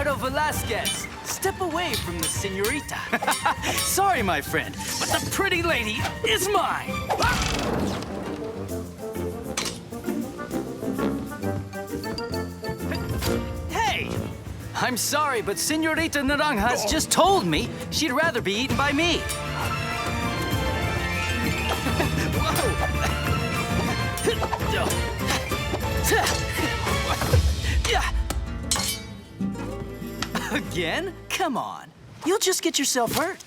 Bernardo Velasquez. Step away from the señorita. Sorry, my friend, but the pretty lady is mine. Hey! I'm sorry, but Señorita Naranja's just told me she'd rather be eaten by me. Again? Come on. You'll just get yourself hurt.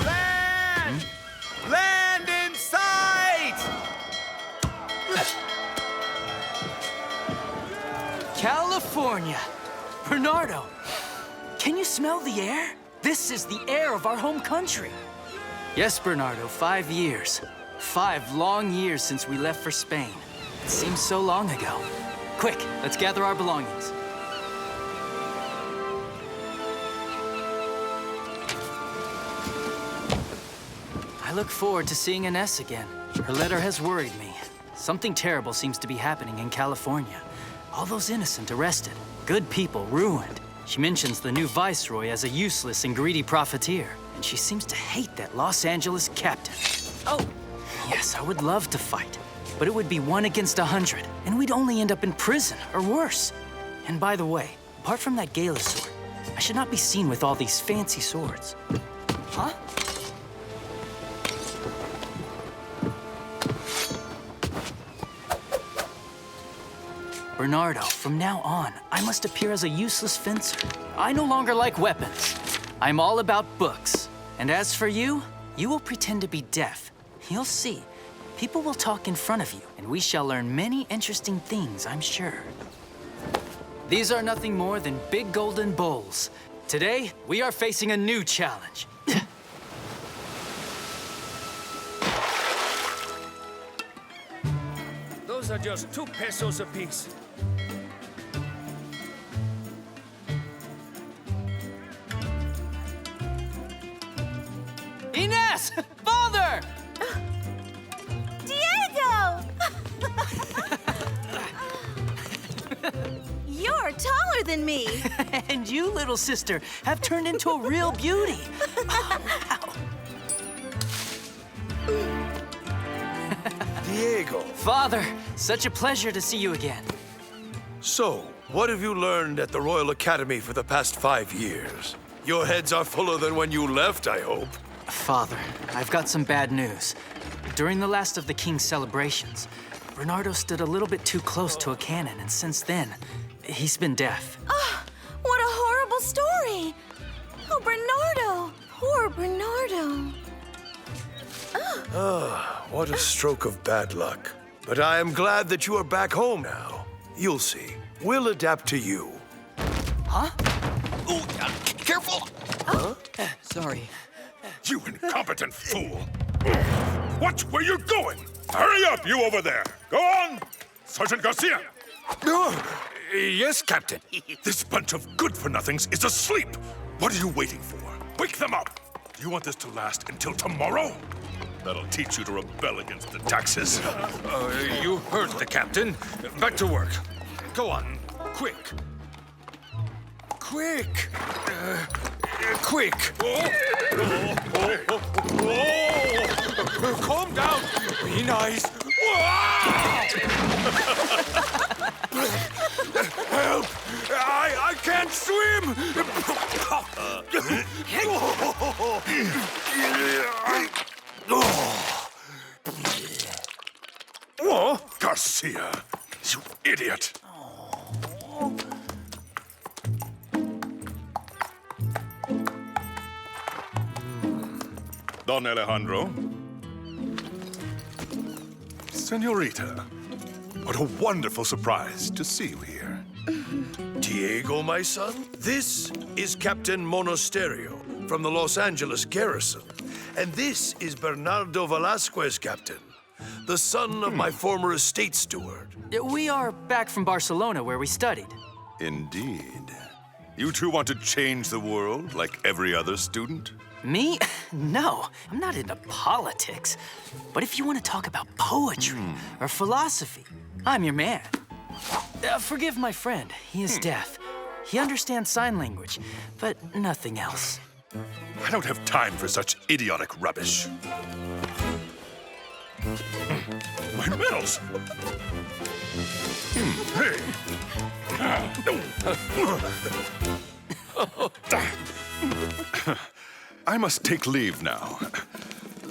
Land! Land in sight! California. Bernardo, can you smell the air? This is the air of our home country. Yes, Bernardo, 5 years. 5 long years since we left for Spain. It seems so long ago. Quick, let's gather our belongings. I look forward to seeing Inez again. Her letter has worried me. Something terrible seems to be happening in California. All those innocent arrested, good people ruined. She mentions the new viceroy as a useless and greedy profiteer, and she seems to hate that Los Angeles captain. Oh, yes, I would love to fight, but it would be 1 against 100, and we'd only end up in prison or worse. And by the way, apart from that gala sword, I should not be seen with all these fancy swords. Huh? Bernardo, from now on, I must appear as a useless fencer. I no longer like weapons. I'm all about books. And as for you, you will pretend to be deaf. You'll see. People will talk in front of you, and we shall learn many interesting things, I'm sure. These are nothing more than big golden bowls. Today, we are facing a new challenge. Those are just 2 pesos apiece. Inez! Father! Diego! You're taller than me. And you, little sister, have turned into a real beauty. Oh, wow. Diego. Father, such a pleasure to see you again. So, what have you learned at the Royal Academy for the past 5 years? Your heads are fuller than when you left, I hope. Father, I've got some bad news. During the last of the king's celebrations, Bernardo stood a little bit too close to a cannon, and since then, he's been deaf. Oh, what a horrible story. Oh, Bernardo. Poor Bernardo. What a stroke of bad luck. But I am glad that you are back home now. You'll see. We'll adapt to you. Huh? Ooh, careful! Sorry. You incompetent fool! Watch where you're going! Hurry up, you over there! Go on! Sergeant Garcia! Yes, Captain. This bunch of good-for-nothings is asleep! What are you waiting for? Wake them up! Do you want this to last until tomorrow? That'll teach you to rebel against the taxes. You heard the Captain. Back to work. Go on. Quick. Quick! Quick! Calm down! Be nice! Help! I can't swim! Garcia, you idiot! Don Alejandro. Senorita, what a wonderful surprise to see you here. Diego, my son, this is Captain Monasterio from the Los Angeles garrison. And this is Bernardo Velasquez, Captain, the son of my former estate steward. We are back from Barcelona, where we studied. Indeed. You two want to change the world like every other student? Me? No, I'm not into politics. But if you want to talk about poetry or philosophy, I'm your man. Forgive my friend, he is deaf. He understands sign language, but nothing else. I don't have time for such idiotic rubbish. My medals! Hey! I must take leave now.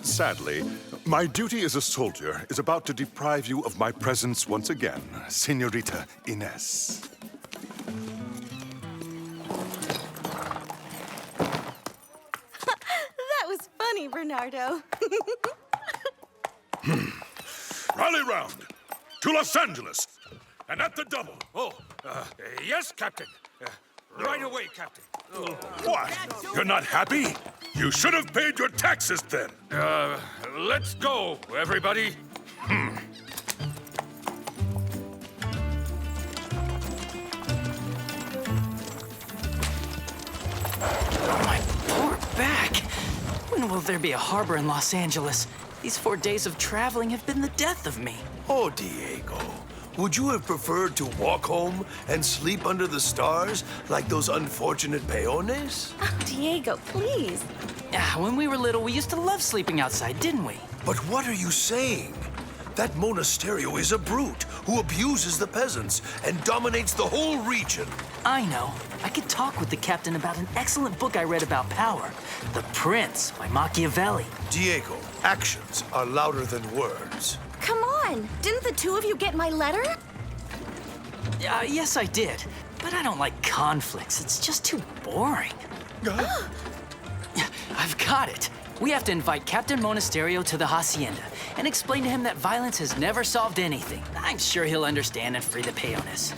Sadly, my duty as a soldier is about to deprive you of my presence once again, Señorita Inez. That was funny, Bernardo. Rally round to Los Angeles and at the double. Yes, Captain. Right away, Captain. What? You're not happy? You should have paid your taxes then. Let's go, everybody. My poor back. When will there be a harbor in Los Angeles? These 4 days of traveling have been the death of me. Oh, Diego, would you have preferred to walk home and sleep under the stars like those unfortunate peones? Oh, Diego, please. When we were little, we used to love sleeping outside, didn't we? But what are you saying? That monasterio is a brute who abuses the peasants and dominates the whole region. I know. I could talk with the captain about an excellent book I read about power. The Prince by Machiavelli. Diego, actions are louder than words. Come on. Didn't the two of you get my letter? Yes, I did. But I don't like conflicts. It's just too boring. I've got it. We have to invite Captain Monasterio to the hacienda and explain to him that violence has never solved anything. I'm sure he'll understand and free the peones.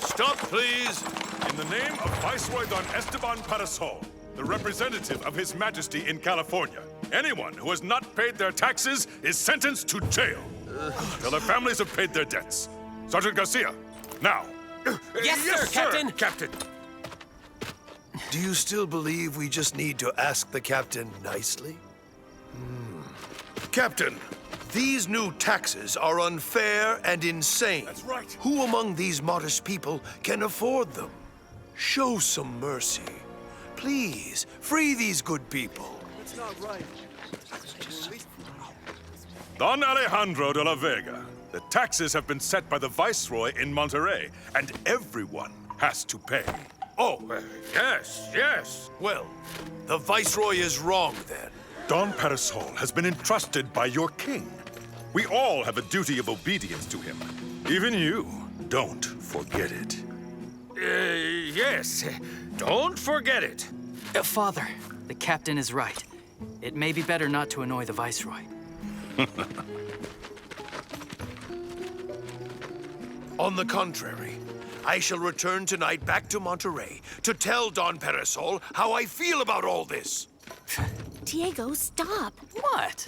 Stop, please. In the name of Viceroy Don Esteban Parasol, the representative of His Majesty in California, anyone who has not paid their taxes is sentenced to jail till their families have paid their debts. Sergeant Garcia, now. Yes, sir, Captain. Captain. Do you still believe we just need to ask the captain nicely? Captain, these new taxes are unfair and insane. That's right. Who among these modest people can afford them? Show some mercy. Please, free these good people. It's not right. Don Alejandro de la Vega, the taxes have been set by the Viceroy in Monterrey, and everyone has to pay. Oh, yes. Well, the Viceroy is wrong then. Don Parasol has been entrusted by your king. We all have a duty of obedience to him. Even you. Don't forget it. Yes. Don't forget it. Father, the captain is right. It may be better not to annoy the Viceroy. On the contrary, I shall return tonight back to Monterrey to tell Don Parasol how I feel about all this. Diego, stop. What?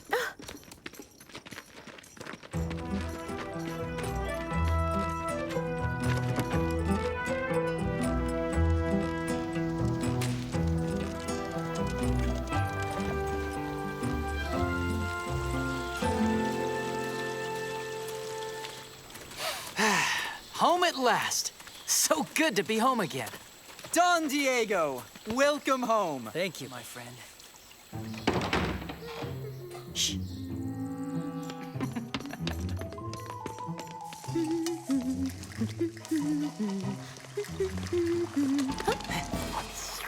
Home at last. So good to be home again. Don Diego, welcome home. Thank you, my friend. Shh.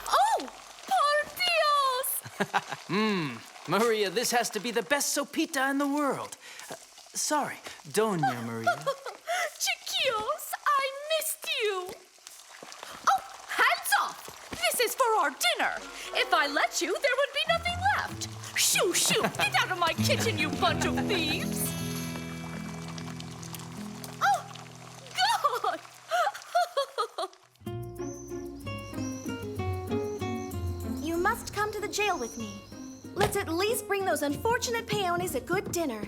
Oh, por Dios! Maria, this has to be the best sopita in the world. Sorry, Doña Maria. Chiquillos, I missed you. Oh, hands off! This is for our dinner. If I let you, there would be nothing left. Shoo, shoo! Get out of my kitchen, you bunch of thieves! Oh, God! You must come to the jail with me. Let's at least bring those unfortunate peones a good dinner.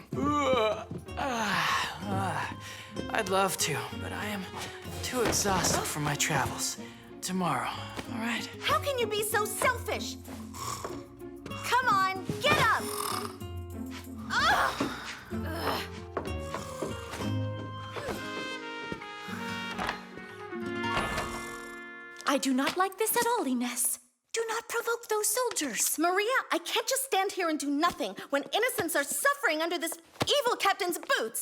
I'd love to, but I am too exhausted from my travels. Tomorrow, all right? How can you be so selfish? Come on, get up! Ugh. Ugh. I do not like this at all, Inez. Do not provoke those soldiers. Maria, I can't just stand here and do nothing when innocents are suffering under this evil captain's boots.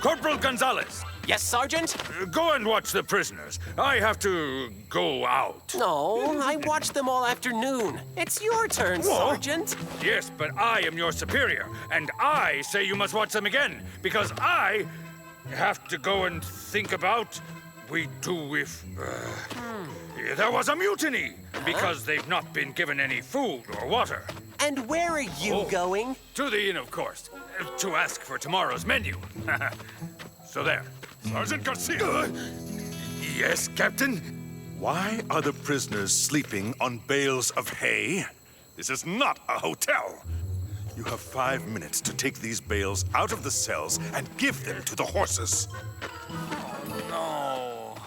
Corporal Gonzalez, Yes, Sergeant? go and watch the prisoners. I have to go out. No, I watched them all afternoon. It's your turn, Sergeant. Yes, but I am your superior, and I say you must watch them again, because I have to go and think about we do if there was a mutiny, because they've not been given any food or water. And where are you going? To the inn, of course, to ask for tomorrow's menu. So there. Sergeant Garcia! Yes, Captain? Why are the prisoners sleeping on bales of hay? This is not a hotel. You have 5 minutes to take these bales out of the cells and give them to the horses. No.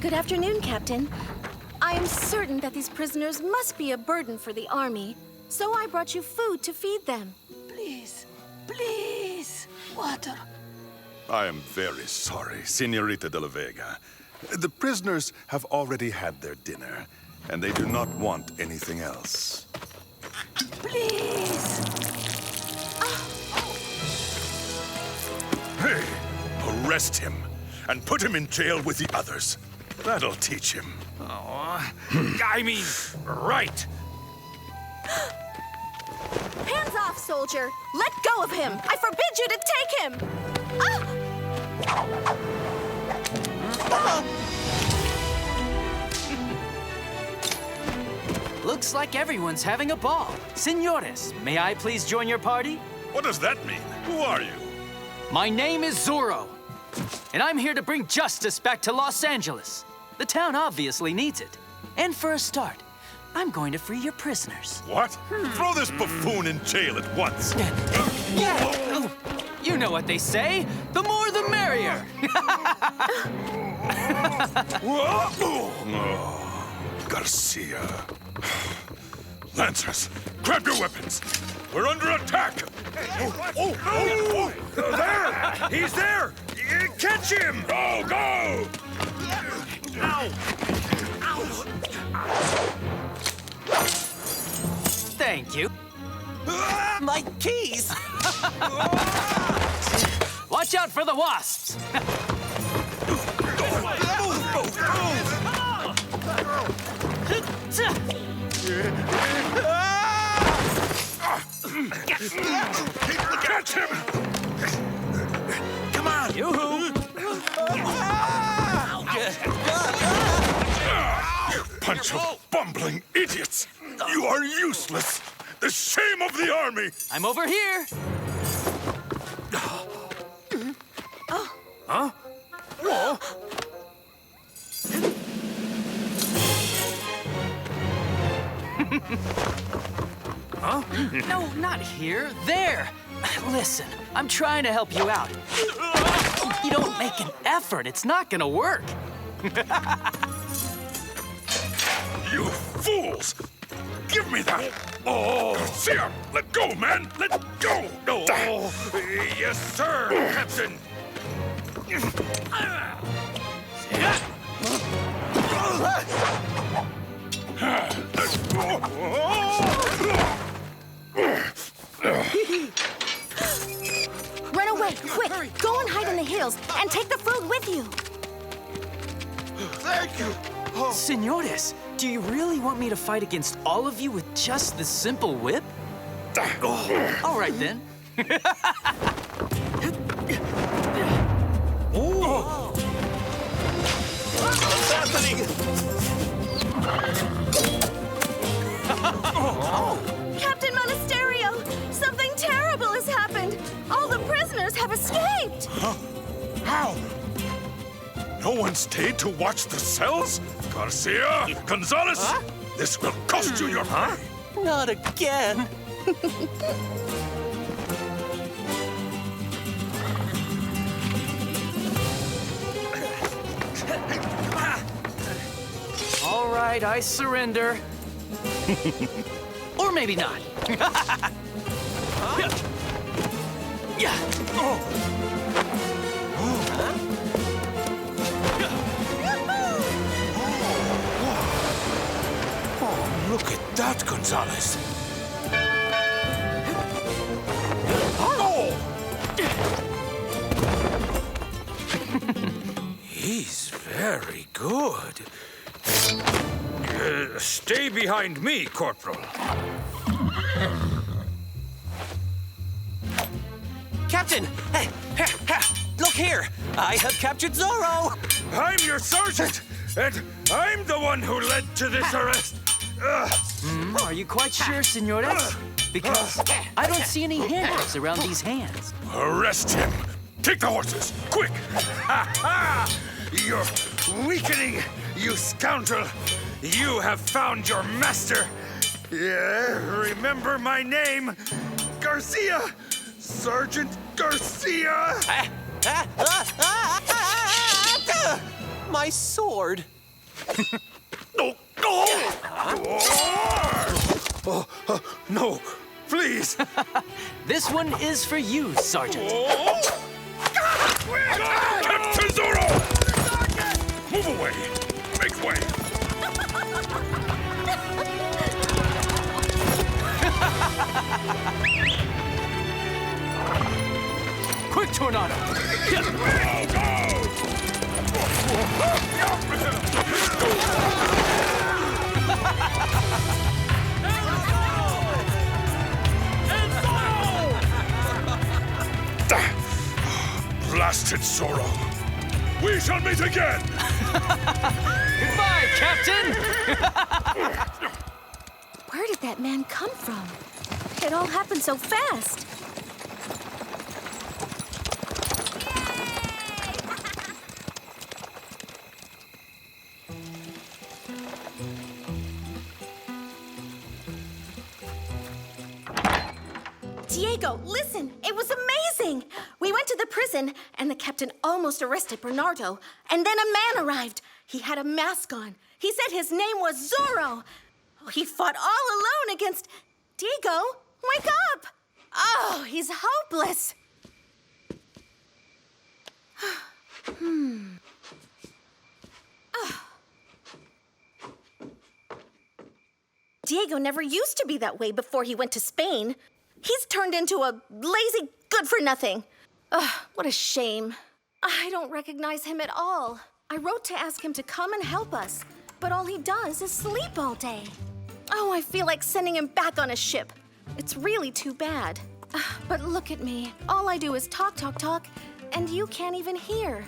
Good afternoon, Captain. I am certain that these prisoners must be a burden for the army, so I brought you food to feed them. Please, please, water. I am very sorry, Senorita de la Vega. The prisoners have already had their dinner, and they do not want anything else. Please. Hey, arrest him and put him in jail with the others. That'll teach him. Oh, I mean, right. Hands off, soldier! Let go of him! I forbid you to take him! Looks like everyone's having a ball. Senores, may I please join your party? What does that mean? Who are you? My name is Zorro, and I'm here to bring justice back to Los Angeles. The town obviously needs it. And for a start, I'm going to free your prisoners. What? Throw this buffoon in jail at once. Yeah. You know what they say. The more the merrier. Garcia. Lancers, grab your weapons. We're under attack. There! He's there! Catch him! Go, go! Thank you. My keys! Watch out for the wasps. Catch him! Come on, yoo-hoo. You bunch of bumbling idiots! You are useless! The shame of the army! I'm over here. Huh? Whoa! Huh? No, not here. There. Listen, I'm trying to help you out. If you don't make an effort, it's not gonna work. You fools! Give me that! Oh, Garcia, let go, man! Let go! Oh, yes, sir, Captain. Run away, quick! Go and hide in the hills, and take the food with you! Thank you! Senores, do you really want me to fight against all of you with just this simple whip? All right, then. What's happening? Captain Monasterio, something terrible has happened. All the prisoners have escaped. How? No one stayed to watch the cells? Garcia? Gonzalez? This will cost you your pay. Not again. All right, I surrender. Or maybe not. Yeah. Oh, look at that, Gonzalez. He's very good. Stay behind me, Corporal. Captain! Hey, look here! I have captured Zorro! I'm your sergeant, and I'm the one who led to this arrest. Are you quite sure, senores? Because I don't see any handcuffs around these hands. Arrest him. Take the horses, quick! You're weakening, you scoundrel. You have found your master. Yeah, remember my name? Garcia! Sergeant Garcia! My sword. No! No, please! This one is for you, Sergeant. Captain Zorro! Move away! Make way! Quick, Tornado! Blasted Zorro! We shall meet again! Goodbye, Captain! Where did that man come from? It all happened so fast. Diego, listen, it was amazing. We went to the prison, and the captain almost arrested Bernardo. And then a man arrived. He had a mask on. He said his name was Zorro. He fought all alone against... Diego, wake up! Oh, he's hopeless. Diego never used to be that way before he went to Spain. He's turned into a lazy good-for-nothing. What a shame. I don't recognize him at all. I wrote to ask him to come and help us, but all he does is sleep all day. Oh, I feel like sending him back on a ship. It's really too bad. But look at me. All I do is talk, and you can't even hear.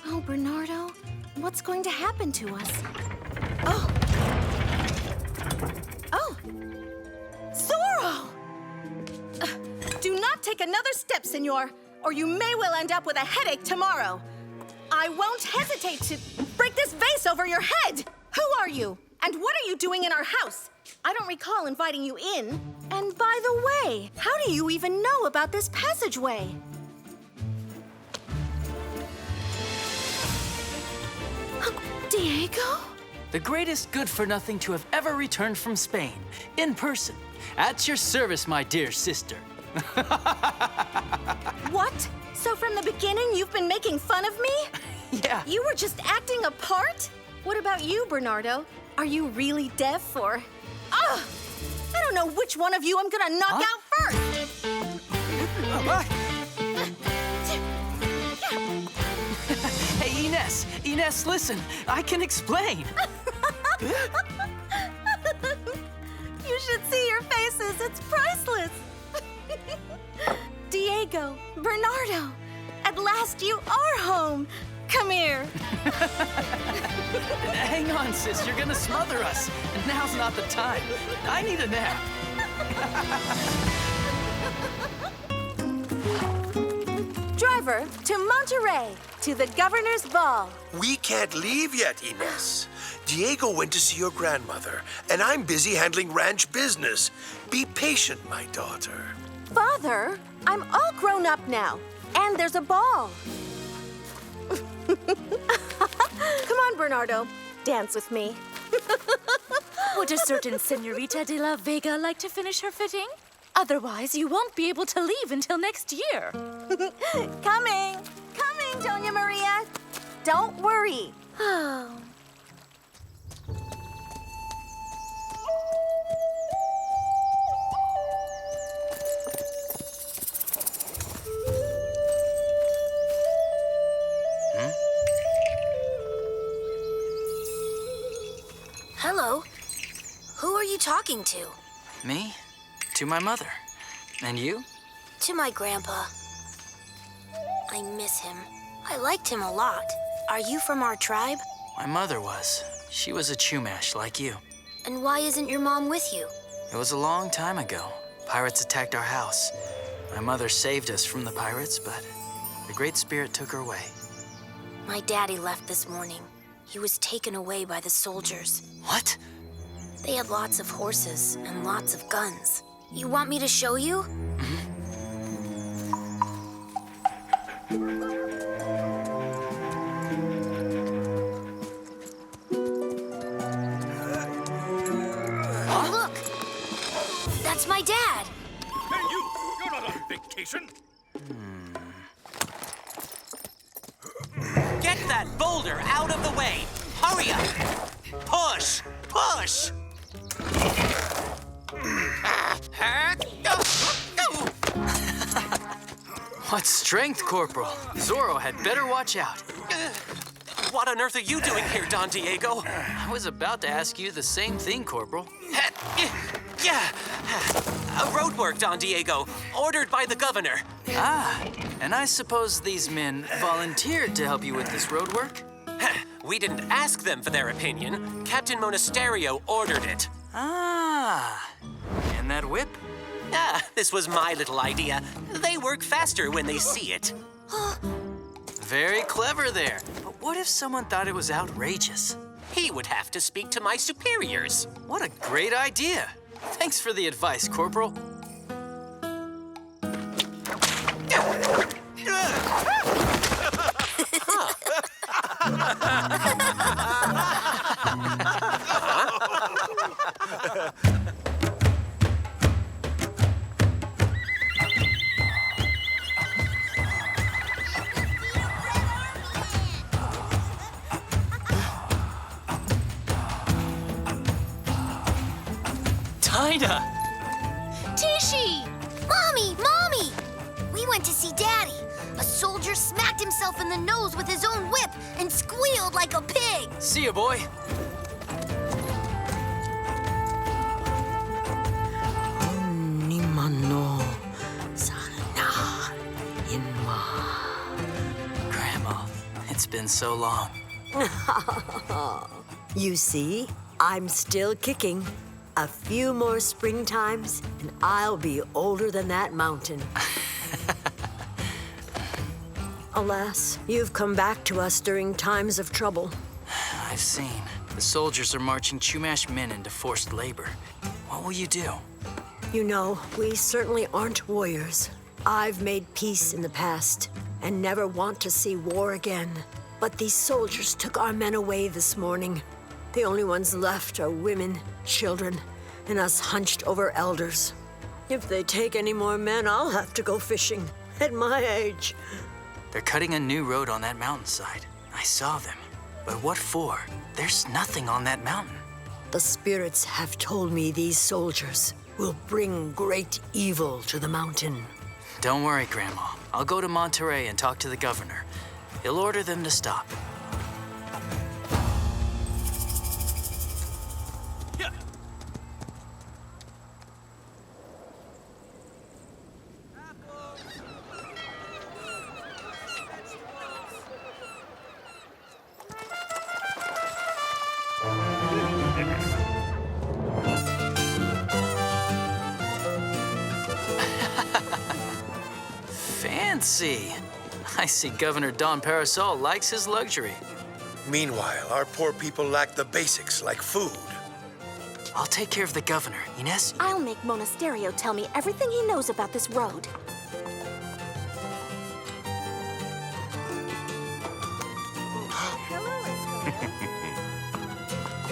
Oh, Bernardo, what's going to happen to us? Oh. Zorro! Do not take another step, senor, or you may well end up with a headache tomorrow. I won't hesitate to break this vase over your head. Who are you? And what are you doing in our house? I don't recall inviting you in. And by the way, how do you even know about this passageway? Diego? The greatest good-for-nothing to have ever returned from Spain, in person. At your service, my dear sister. What? So from the beginning, you've been making fun of me? Yeah. You were just acting a part? What about you, Bernardo? Are you really deaf or... Ugh! I don't know which one of you I'm gonna knock out first! Hey, Inez. Inez, listen. I can explain. You should see your faces. this. It's priceless. Diego, Bernardo, at last you are home. Come here. Hang on, sis. You're gonna smother us. Now's not the time. I need a nap. Driver, to Monterey, to the governor's ball. We can't leave yet, Inez. Diego went to see your grandmother, and I'm busy handling ranch business. Be patient, my daughter. Father, I'm all grown up now, and there's a ball. Come on, Bernardo. Dance with me. Would a certain Senorita de la Vega like to finish her fitting? Otherwise, you won't be able to leave until next year. Coming, Doña Maria. Don't worry. Oh. Hello. Who are you talking to? Me? To my mother. And you? To my grandpa. I miss him. I liked him a lot. Are you from our tribe? My mother was. She was a Chumash like you. And why isn't your mom with you? It was a long time ago. Pirates attacked our house. My mother saved us from the pirates, but the Great Spirit took her away. My daddy left this morning. He was taken away by the soldiers. What? They had lots of horses and lots of guns. You want me to show you? Look! That's my dad! Hey, you're not on vacation. Get that boulder out of the way! Hurry up! Push! Push! What strength, Corporal. Zorro had better watch out. What on earth are you doing here, Don Diego? I was about to ask you the same thing, Corporal. Yeah, a road work, Don Diego, ordered by the governor. Ah, and I suppose these men volunteered to help you with this road work? We didn't ask them for their opinion. Captain Monasterio ordered it. Ah, and that whip? Ah, this was my little idea. They work faster when they see it. Very clever there. But what if someone thought it was outrageous? He would have to speak to my superiors. What a great idea. Thanks for the advice, Corporal. Dinah! Tishy! Mommy! We went to see Daddy. A soldier smacked himself in the nose with his own whip and squealed like a pig. See you, boy. Grandma, it's been so long. You see, I'm still kicking. A few more springtimes, and I'll be older than that mountain. Alas, you've come back to us during times of trouble. I've seen. The soldiers are marching Chumash men into forced labor. What will you do? You know, we certainly aren't warriors. I've made peace in the past, and never want to see war again. But these soldiers took our men away this morning. The only ones left are women, children, and us hunched over elders. If they take any more men, I'll have to go fishing. At my age. They're cutting a new road on that mountainside. I saw them. But what for? There's nothing on that mountain. The spirits have told me these soldiers will bring great evil to the mountain. Don't worry, Grandma. I'll go to Monterey and talk to the governor. He'll order them to stop. Let's see. I see Governor Don Parasol likes his luxury. Meanwhile, our poor people lack the basics like food. I'll take care of the governor, Inez. I'll make Monasterio tell me everything he knows about this road.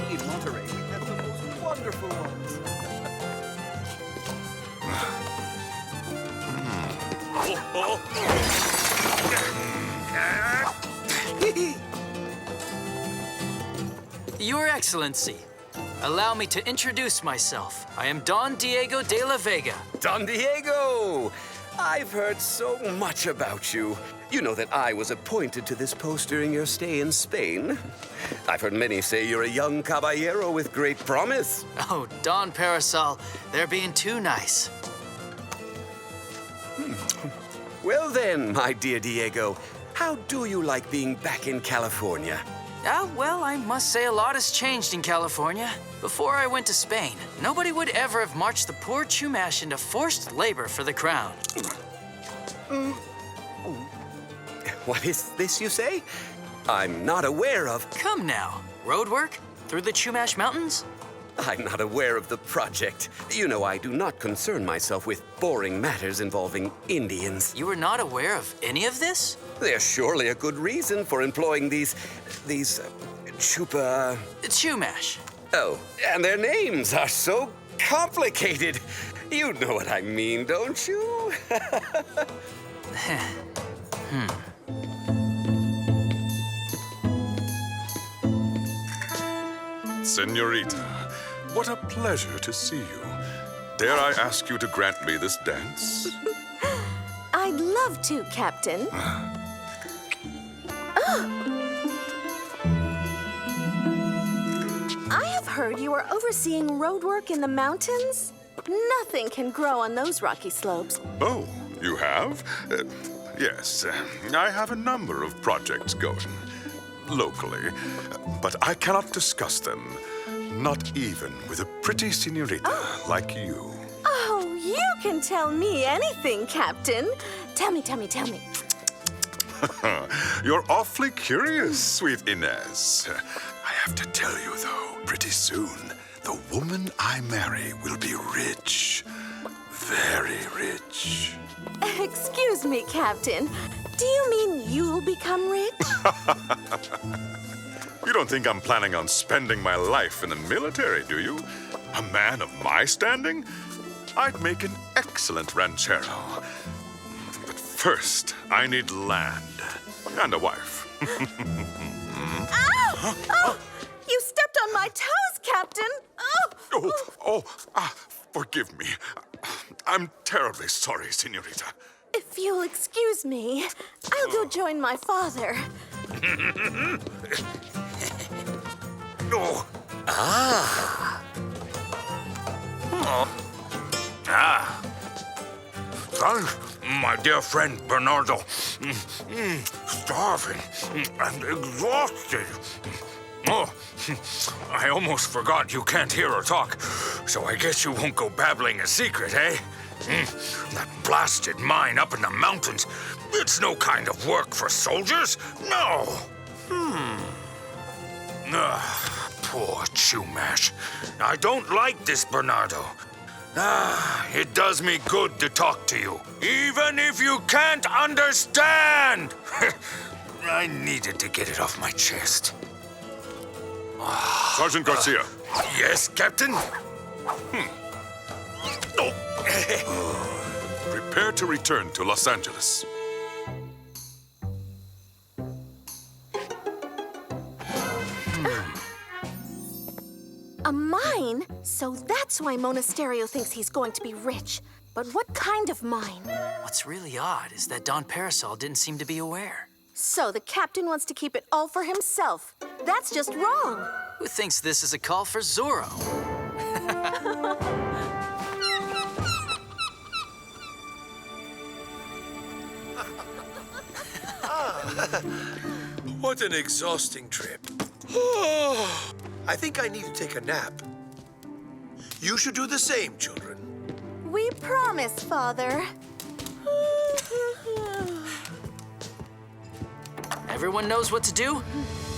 In Monterey, we have the most wonderful ones. Your Excellency, allow me to introduce myself. I am Don Diego de la Vega. Don Diego! I've heard so much about you. You know that I was appointed to this post during your stay in Spain. I've heard many say you're a young caballero with great promise. Oh, Don Parasol, they're being too nice. Well then, my dear Diego, how do you like being back in California? Well, I must say a lot has changed in California. Before I went to Spain, nobody would ever have marched the poor Chumash into forced labor for the crown. What is this you say? I'm not aware of... Come now. Road work? Through the Chumash Mountains? I'm not aware of the project. You know, I do not concern myself with boring matters involving Indians. You were not aware of any of this? There's surely a good reason for employing these Chumash. Oh, and their names are so complicated. You know what I mean, don't you? Senorita, what a pleasure to see you. Dare I ask you to grant me this dance? I'd love to, Captain. I have heard you are overseeing road work in the mountains. Nothing can grow on those rocky slopes. Oh, you have? Yes, I have a number of projects going locally, but I cannot discuss them, not even with a pretty senorita like you. Oh, you can tell me anything, Captain. Tell me. You're awfully curious, sweet Inez. I have to tell you, though, pretty soon, the woman I marry will be rich. Very rich. Excuse me, Captain. Do you mean you'll become rich? You don't think I'm planning on spending my life in the military, do you? A man of my standing? I'd make an excellent ranchero. But first, I need land and a wife. Ow! Oh! You stepped on my toes, Captain! Forgive me. I'm terribly sorry, senorita. If you'll excuse me, I'll go join my father. Thanks, my dear friend Bernardo. Starving and exhausted. Oh, I almost forgot you can't hear or talk, so I guess you won't go babbling a secret, eh? That blasted mine up in the mountains, it's no kind of work for soldiers, no. Poor Chumash. I don't like this, Bernardo. It does me good to talk to you, even if you can't understand. I needed to get it off my chest. Sergeant Garcia. Yes, Captain? Prepare to return to Los Angeles. A mine? So that's why Monasterio thinks he's going to be rich. But what kind of mine? What's really odd is that Don Parasol didn't seem to be aware. So the captain wants to keep it all for himself. That's just wrong. Who thinks this is a call for Zorro? What an exhausting trip. I think I need to take a nap. You should do the same, children. We promise, Father. Everyone knows what to do?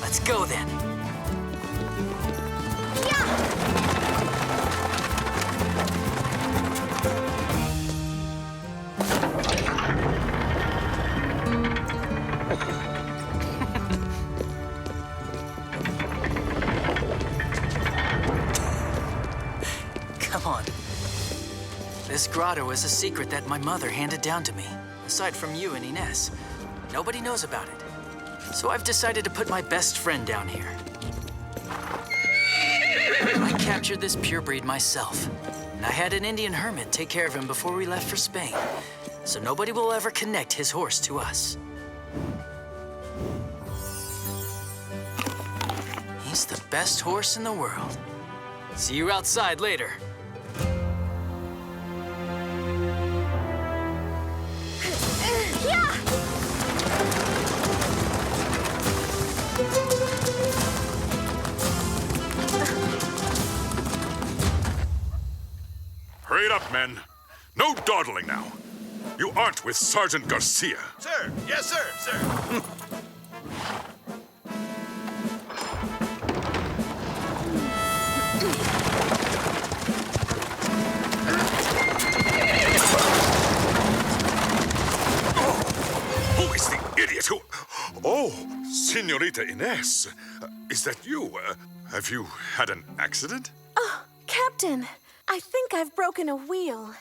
Let's go then. Come on. This grotto is a secret that my mother handed down to me. Aside from you and Inez, nobody knows about it. So I've decided to put my best friend down here. I captured this purebreed myself, and I had an Indian hermit take care of him before we left for Spain, so nobody will ever connect his horse to us. He's the best horse in the world. See you outside later. Hurry it up, men. No dawdling now. You aren't with Sergeant Garcia. Sir, yes, sir, sir. Who is the idiot who... Oh, Senorita Inez. Is that you? Have you had an accident? Oh, Captain, I think I've broken a wheel.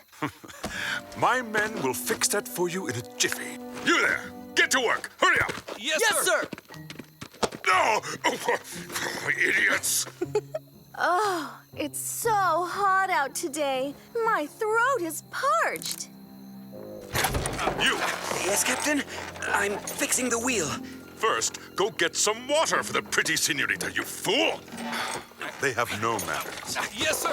My men will fix that for you in a jiffy. You there! Get to work! Hurry up! Yes, sir. No! Idiots! Oh, it's so hot out today. My throat is parched. You! Yes, Captain? I'm fixing the wheel. First, go get some water for the pretty senorita, you fool! They have no manners. Yes, sir.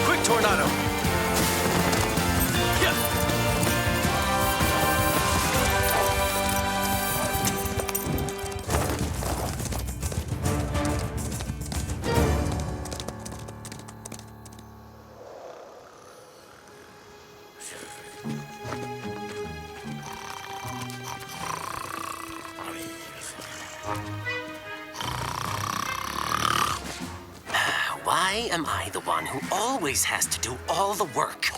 Quick tornado! Why am I the one who always has to do all the work?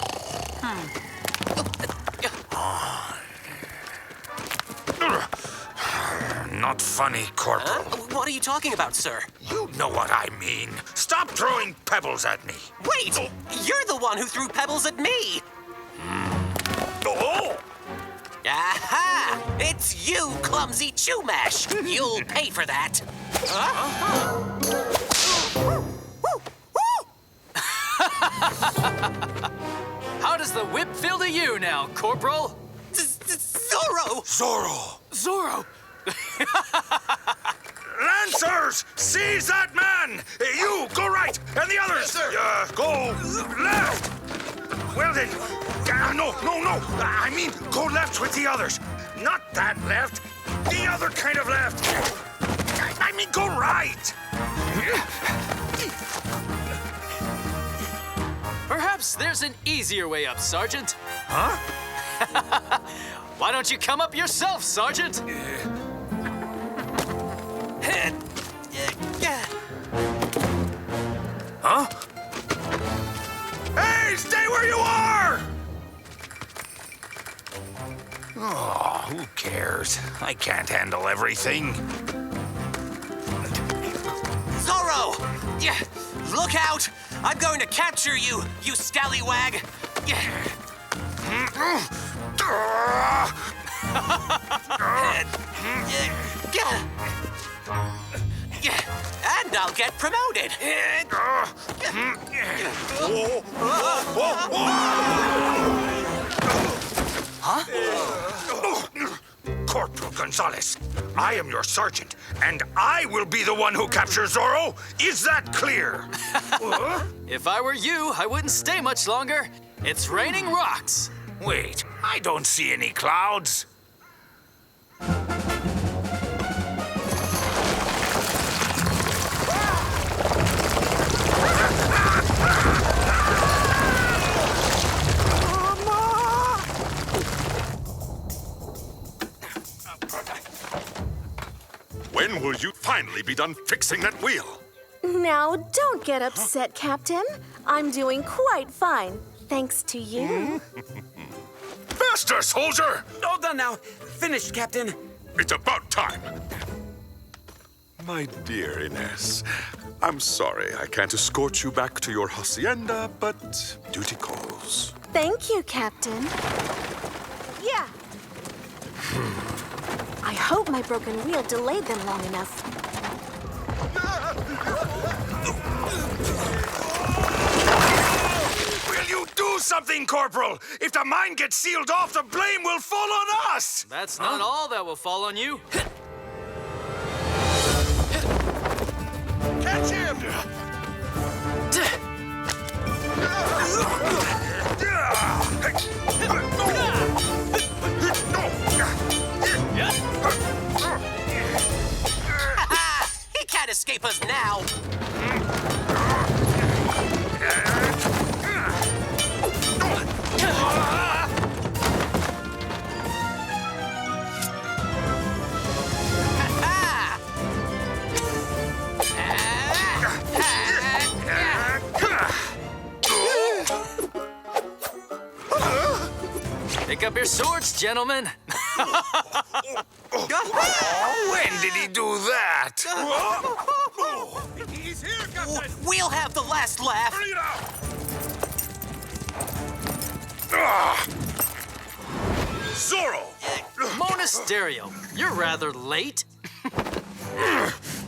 Not funny, Corporal. What are you talking about, sir? You know what I mean. Stop throwing pebbles at me. Wait! You're the one who threw pebbles at me! Oh! Aha! It's you, clumsy Chumash! You'll pay for that! How does the whip feel to you now, Corporal? Zorro! Zorro! Zorro! Lancers! Seize that man! You, go right! And the others! Yes, sir. Go left! Well then, no. I mean, go left with the others. Not that left. The other kind of left. I mean, go right. Perhaps there's an easier way up, Sergeant. Huh? Why don't you come up yourself, Sergeant? Huh? Hey, stay where you are! Oh, who cares? I can't handle everything. Zorro! Look out! I'm going to capture you, you scallywag! And I'll get promoted! Huh? Corporal Gonzalez. I am your sergeant, and I will be the one who captures Zorro. Is that clear? If I were you, I wouldn't stay much longer. It's raining rocks. Wait, I don't see any clouds. When will you finally be done fixing that wheel? Now, don't get upset, Captain. I'm doing quite fine, thanks to you. Faster, soldier! All done now. Finished, Captain. It's about time. My dear Inez, I'm sorry I can't escort you back to your hacienda, but duty calls. Thank you, Captain. Yeah. I hope my broken wheel delayed them long enough. Will you do something, Corporal? If the mine gets sealed off, the blame will fall on us! That's not all that will fall on you. Catch him! He can't escape us now. Pick up your swords, gentlemen. When did he do that? He's here, Captain! We'll have the last laugh. Bring it out! Zorro! Monasterio, you're rather late.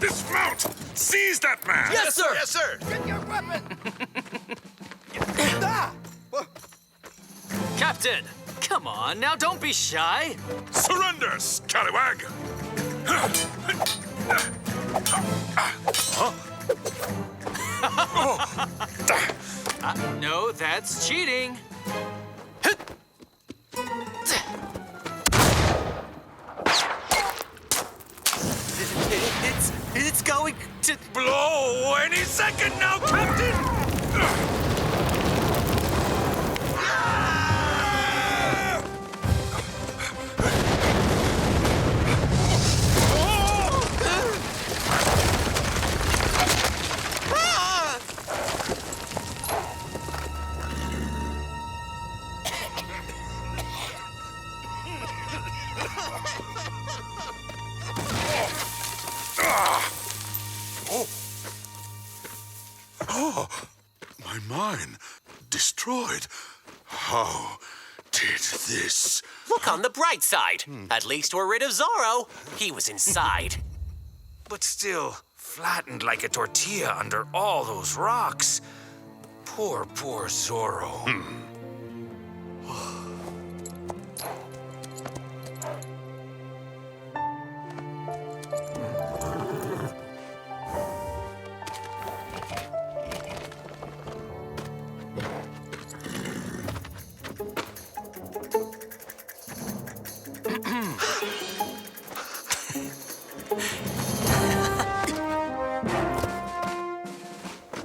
Dismount! Seize that man! Yes, sir! Yes, sir! Get your weapon! Captain, come on, now don't be shy. Surrender, scallywag! No, that's cheating. It's going to Blow any second now, Captain! My mine destroyed. How did this? Look on the bright side. At least we're rid of Zorro. He was inside. But still, flattened like a tortilla under all those rocks. Poor Zorro.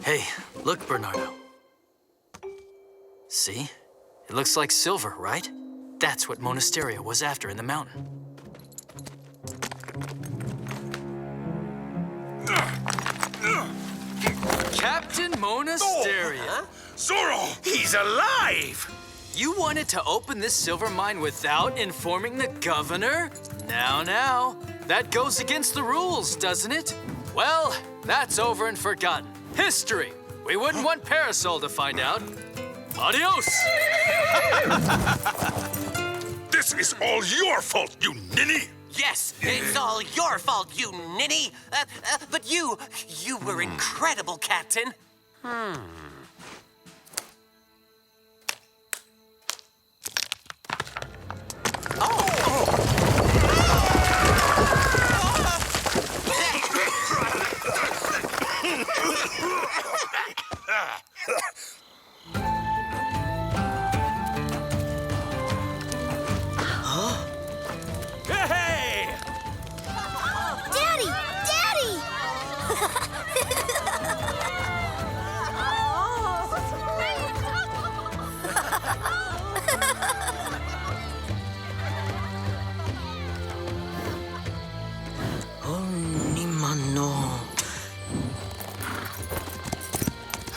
Hey, look, Bernardo. See? It looks like silver, right? That's what Monasterio was after in the mountain. Captain Monasterio! Zorro! He's alive! You wanted to open this silver mine without informing the governor? Now, that goes against the rules, doesn't it? Well, that's over and forgotten. History. We wouldn't want Parasol to find out. Adios! This is all your fault, you ninny! Yes, it's all your fault, you ninny. But you were incredible, Captain.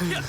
Yeah.